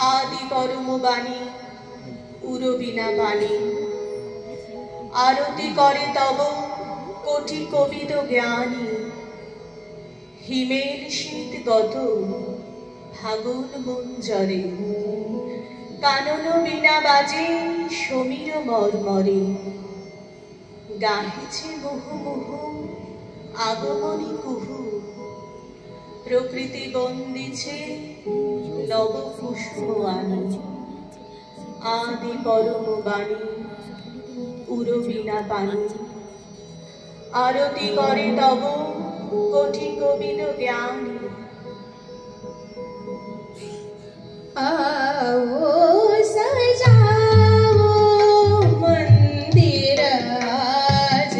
आदि परम बाणी उरबिना बाणी आरती करे तब कोटि कविद ज्ञानी हिमेर शीत गत फागुन मंजरे कानन बिना बाजे समीर मर्मरे गाहिছে मुहु मुहु আগমনী কুহু প্রকৃতি বন্দিছে নব পুষ্প আনি আদি পরম বাণী উরবিনা পানি আরতি করে তব কোটি কবিদ জ্ঞানী आओ सजाओ मंदिर आज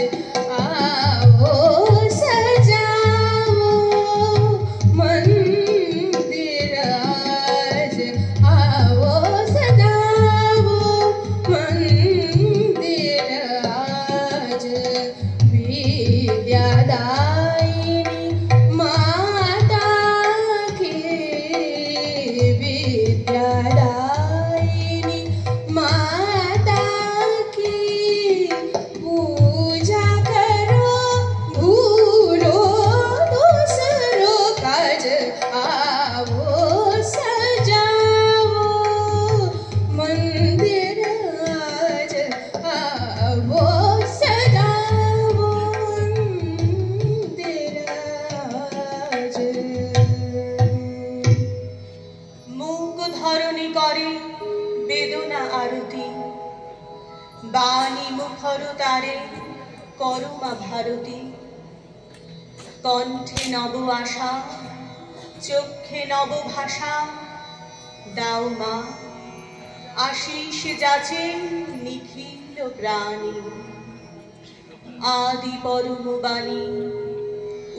आओ सजाओ मंदिर आज आओ सजाओ मंदिर आज विद्यादायिनी माता की विद्यादायिनी माता की पूजा करो भूलो दूसरों काज आओ सजाओ मंदिर आज आओ सजाओ मंदिर आज মুক ধরণী করে বেদনা আরতি বাণী মুখর তারে করমা ভারতী কণ্ঠে নব আশা চক্ষে নব ভাষা দাও মা আশিস যাচে নিখিল প্রাণী আদি পরম বাণী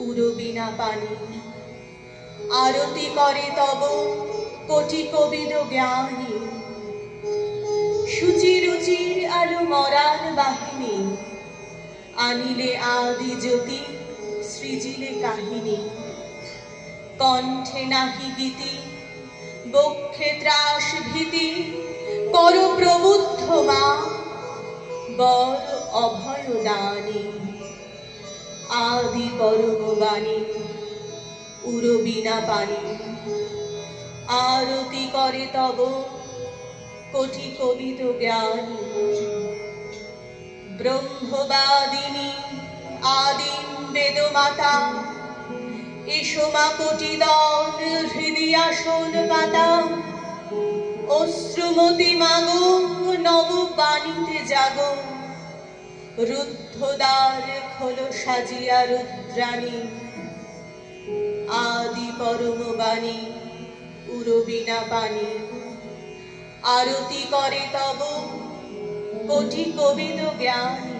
উরবিনা পানি আরতি করে তব কোটি কবিদ জ্ঞানী সুচি রুচির আলো মরার বাহিনী আনিলে আদি জ্যোতি সৃজিলে কাহিনী কণ্ঠে নাহি গীতি বক্ষে ত্রাস ভীতি কর প্রবুদ্ধ মা বর অভয় দানী আদি পরম বাণী উরবিনা পানি আরতি করে তব কোটি কবিদ জ্ঞানী ব্রহ্মবাদিনী আদিম বেদমাতা এসো মা কোটি দল হৃদয় আসন পাতা অশ্রুমতি মাগো নব বাণীতে জাগো রুদ্ধদ্বার খোলো সাজিয়া রুদ্রাণী আদি পরম বাণী উরবিনা পানি আরতি করে তব কোটি কবিদ জ্ঞানী